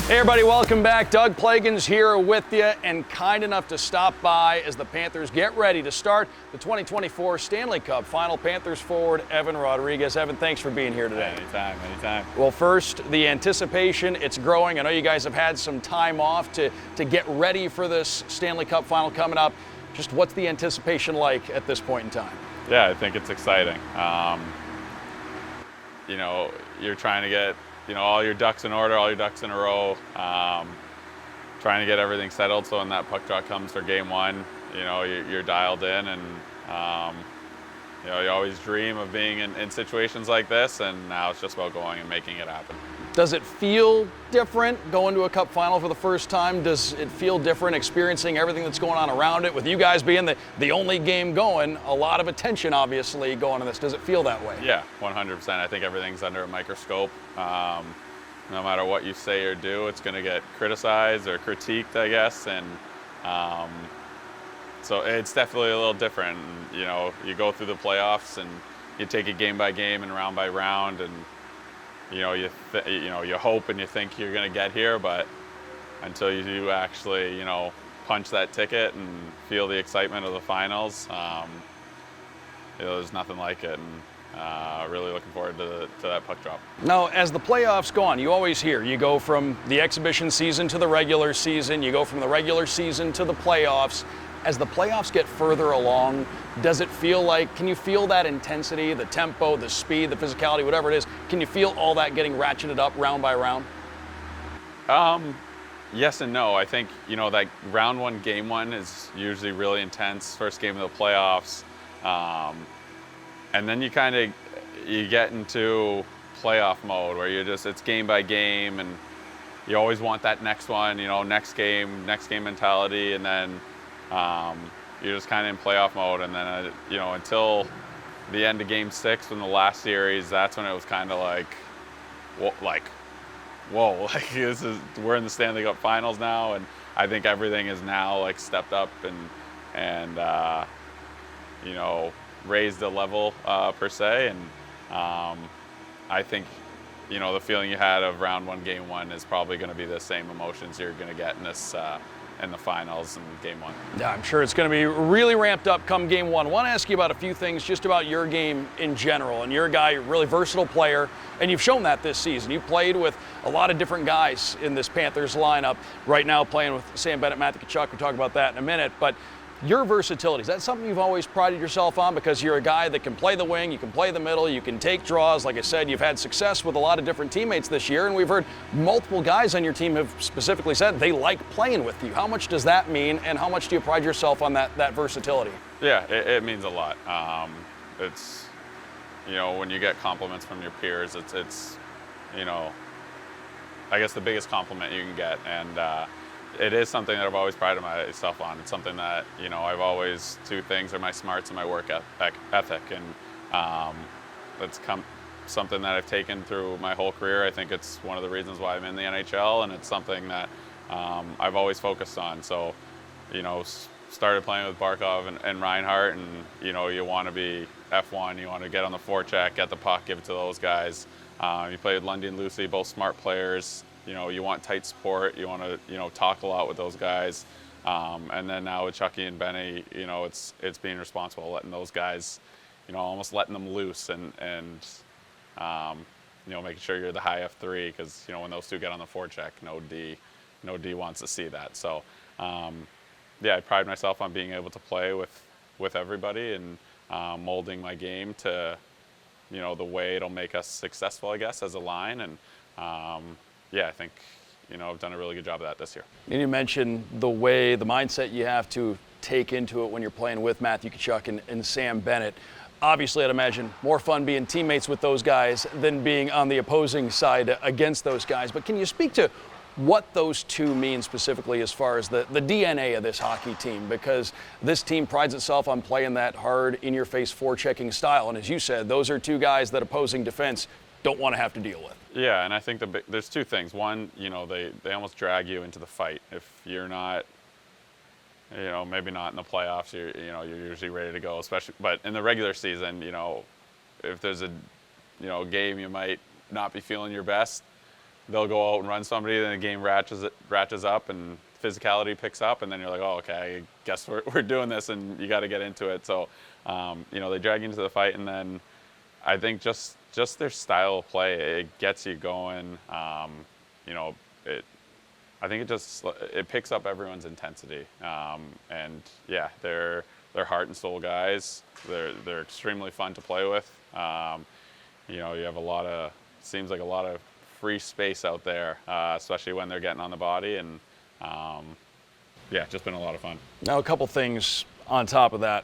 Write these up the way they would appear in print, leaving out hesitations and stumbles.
Hey everybody, welcome back. Doug Plagans here with you, and kind enough to stop by as the Panthers get ready to start the 2024 Stanley Cup Final. Panthers forward Evan Rodrigues. Evan, thanks for being here today. Anytime. Well, first, the anticipation, it's growing. I know you guys have had some time off to get ready for this Stanley Cup Final coming up. Just what's the anticipation like at this point in time? Yeah, I think it's exciting. You're trying to get all your ducks in order, all your ducks in a row, trying to get everything settled so when that puck drop comes for game one, you're dialed in, and you always dream of being in situations like this, and now it's just about going and making it happen. Does it feel different going to a Cup Final for the first time? Does it feel different experiencing everything that's going on around it? With you guys being the only game going, a lot of attention obviously going on this. Does it feel that way? Yeah, 100%. I think everything's under a microscope. No matter what you say or do, it's going to get criticized or critiqued, I guess. And so it's definitely a little different. You go through the playoffs and you take it game by game and round by round, and you hope and you think you're going to get here, but until you do actually, punch that ticket and feel the excitement of the finals, there's nothing like it. And really looking forward to that puck drop. Now, as the playoffs go on, you always hear, you go from the exhibition season to the regular season, you go from the regular season to the playoffs. As the playoffs get further along, does it feel like, can you feel that intensity, the tempo, the speed, the physicality, whatever it is, can you feel all that getting ratcheted up round by round? Yes and no. I think, that round one, game one is usually really intense, first game of the playoffs. And then you get into playoff mode where it's game by game, and you always want that next one, next game mentality, and then you're just kind of in playoff mode. And then, until the end of game 6 from the last series, that's when it was kind of whoa, we're in the Stanley Cup Finals now, and I think everything is now stepped up and raised the level per se. And I think the feeling you had of round one, game one is probably going to be the same emotions you're going to get in this in the finals and game one. Yeah, I'm sure it's going to be really ramped up come game one. I want to ask you about a few things just about your game in general. And you're a guy, really versatile player, and you've shown that this season. You've played with a lot of different guys in this Panthers lineup. Right now playing with Sam Bennett, Matthew Tkachuk. We'll talk about that in a minute. But your versatility, is that something you've always prided yourself on? Because you're a guy that can play the wing, you can play the middle, you can take draws. Like I said, you've had success with a lot of different teammates this year, and we've heard multiple guys on your team have specifically said they like playing with you. How much does that mean, and how much do you pride yourself on that versatility? Yeah, it means a lot. It's, when you get compliments from your peers, it's I guess the biggest compliment you can get. And it is something that I've always prided myself on. It's something that, I've always, two things are my smarts and my work ethic. And that's something that I've taken through my whole career. I think it's one of the reasons why I'm in the NHL, and it's something that I've always focused on. So, started playing with Barkov and Reinhart, and, you want to be F1, you want to get on the forecheck, get the puck, give it to those guys. You play with Lundy and Lucy, both smart players. You want tight support. You want to, talk a lot with those guys. And then now with Chucky and Benny, it's being responsible, letting those guys, almost letting them loose and making sure you're the high F3, because, when those two get on the forecheck, no D wants to see that. So, I pride myself on being able to play with everybody and molding my game to, the way it'll make us successful, I guess, as a line. And, I think, I've done a really good job of that this year. And you mentioned the mindset you have to take into it when you're playing with Matthew Tkachuk and Sam Bennett. Obviously, I'd imagine more fun being teammates with those guys than being on the opposing side against those guys. But can you speak to what those two mean specifically as far as the DNA of this hockey team? Because this team prides itself on playing that hard, in-your-face forechecking style. And as you said, those are two guys that opposing defense don't want to have to deal with. Yeah, and I think there's two things. One, they almost drag you into the fight. If you're not, maybe not in the playoffs, you're usually ready to go. But in the regular season, if there's a game you might not be feeling your best, they'll go out and run somebody, then the game ratchets up and physicality picks up, and then you're like, oh, okay, I guess we're doing this, and you got to get into it. So, they drag you into the fight, and then I think just their style of play, it gets you going. I think it picks up everyone's intensity, and yeah, they're heart and soul guys. They're extremely fun to play with. You have seems like a lot of free space out there, especially when they're getting on the body, and just been a lot of fun. Now, a couple things on top of that,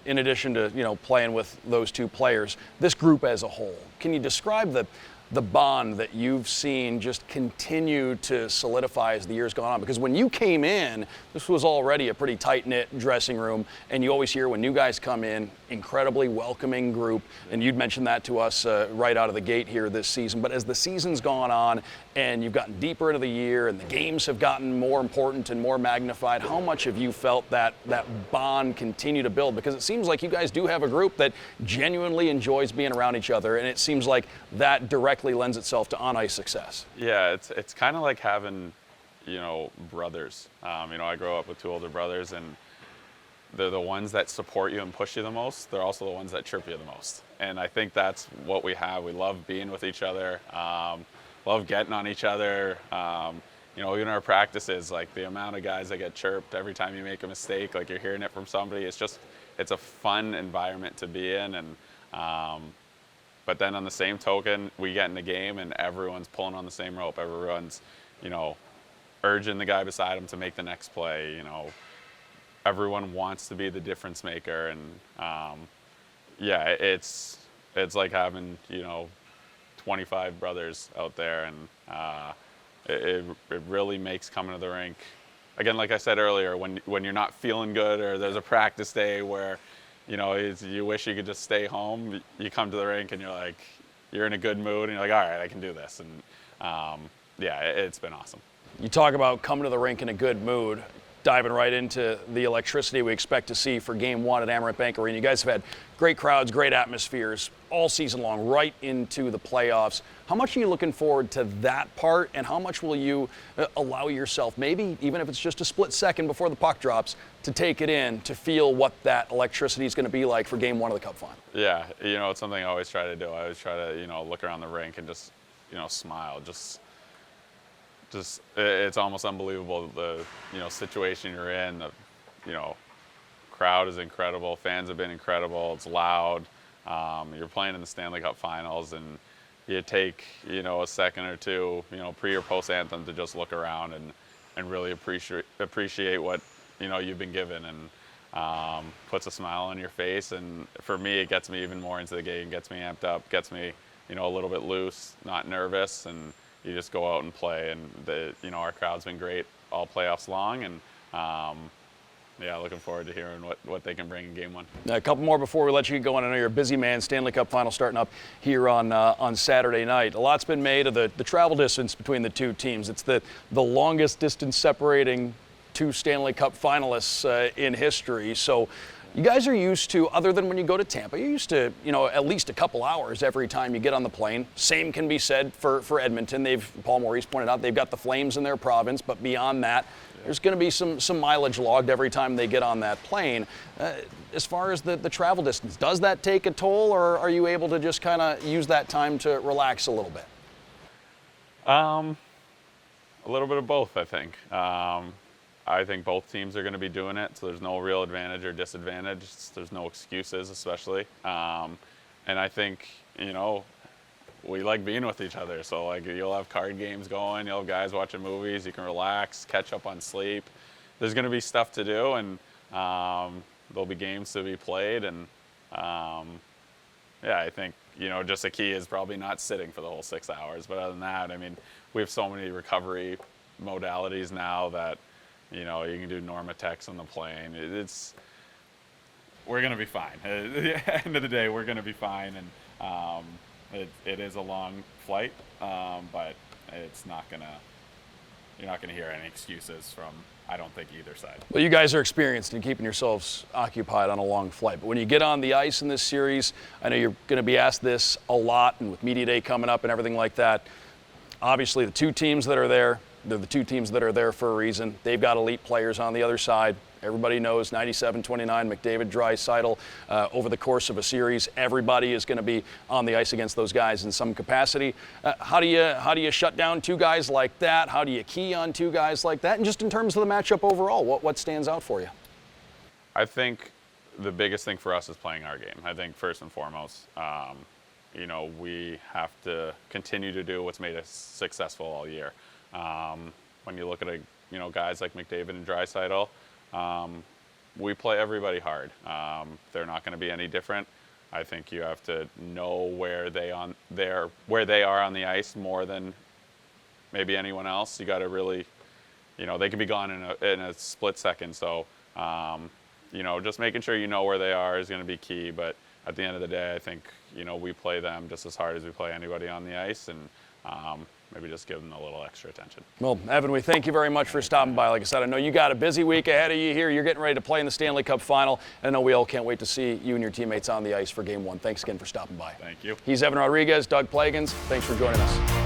in addition to playing with those two players, this group as a whole. Can you describe the bond that you've seen just continue to solidify as the years gone on? Because when you came in, this was already a pretty tight-knit dressing room, and you always hear when new guys come in, incredibly welcoming group, and you'd mentioned that to us right out of the gate here this season. But as the season's gone on and you've gotten deeper into the year and the games have gotten more important and more magnified, how much have you felt that bond continue to build? Because it seems like you guys do have a group that genuinely enjoys being around each other, and it seems like that directly lends itself to on-ice success. Yeah, it's kind of like having, brothers. I grew up with two older brothers, and they're the ones that support you and push you the most. They're also the ones that chirp you the most. And I think that's what we have. We love being with each other, love getting on each other. Even our practices, like the amount of guys that get chirped every time you make a mistake, like you're hearing it from somebody. It's a fun environment to be in. And but then on the same token, we get in the game and everyone's pulling on the same rope. Everyone's, urging the guy beside him to make the next play. Everyone wants to be the difference maker, and it's like having 25 brothers out there, and it really makes coming to the rink. Again, like I said earlier, when you're not feeling good or there's a practice day where you wish you could just stay home, you come to the rink and you're in a good mood, and you're like, all right, I can do this, and it's been awesome. You talk about coming to the rink in a good mood, diving right into the electricity we expect to see for Game 1 at Amerant Bank Arena. You guys have had great crowds, great atmospheres all season long, right into the playoffs. How much are you looking forward to that part, and how much will you allow yourself, maybe even if it's just a split second before the puck drops, to take it in, to feel what that electricity is going to be like for Game 1 of the Cup final? Yeah, it's something I always try to do. I always try to, look around the rink and just, smile. Just it's almost unbelievable the situation you're in. The crowd is incredible. Fans have been incredible. It's loud. You're playing in the Stanley Cup Finals, and you take a second or two pre or post anthem to just look around and really appreciate what you've been given, and puts a smile on your face. And for me, it gets me even more into the game, gets me amped up, gets me a little bit loose, not nervous, and you just go out and play. And our crowd's been great all playoffs long, and looking forward to hearing what they can bring in Game 1. A couple more before we let you get going. I know you're a busy man. Stanley Cup final starting up here on Saturday night. A lot's been made of the travel distance between the two teams. It's the longest distance separating two Stanley Cup finalists in history. So you guys are used to, other than when you go to Tampa, you're used to, at least a couple hours every time you get on the plane. Same can be said for Edmonton. Paul Maurice pointed out, they've got the Flames in their province, but beyond that, there's going to be some mileage logged every time they get on that plane. As far as the travel distance, does that take a toll, or are you able to just kind of use that time to relax a little bit? A little bit of both, I think. I think both teams are going to be doing it, so there's no real advantage or disadvantage. There's no excuses, especially. And I think, we like being with each other. So, you'll have card games going, you'll have guys watching movies, you can relax, catch up on sleep. There's going to be stuff to do, and there'll be games to be played. And, I think, just the key is probably not sitting for the whole 6 hours. But other than that, we have so many recovery modalities now that, you can do Normatex on the plane. We're going to be fine. At the end of the day, we're going to be fine. And it is a long flight, but it's not going to, you're not going to hear any excuses from, I don't think, either side. Well, you guys are experienced in keeping yourselves occupied on a long flight. But when you get on the ice in this series, I know you're going to be asked this a lot, and with Media Day coming up and everything like that, Obviously, the two teams that are there, they're the two teams that are there for a reason. They've got elite players on the other side. Everybody knows 97-29, McDavid, Draisaitl. Over the course of a series, everybody is going to be on the ice against those guys in some capacity. How do you shut down two guys like that? How do you key on two guys like that? And just in terms of the matchup overall, what stands out for you? I think the biggest thing for us is playing our game. I think first and foremost, we have to continue to do what's made us successful all year. When you look at guys like McDavid and Draisaitl, we play everybody hard. They're not going to be any different. I think you have to know where they are on the ice more than maybe anyone else. You got to really, they can be gone in a split second. So, just making sure you know where they are is going to be key. But at the end of the day, I think we play them just as hard as we play anybody on the ice, and maybe just give them a little extra attention. Well, Evan, we thank you very much for stopping by. Like I said, I know you got a busy week ahead of you here. You're getting ready to play in the Stanley Cup Final. I know we all can't wait to see you and your teammates on the ice for Game 1. Thanks again for stopping by. Thank you. He's Evan Rodrigues, Doug Plagans. Thanks for joining us.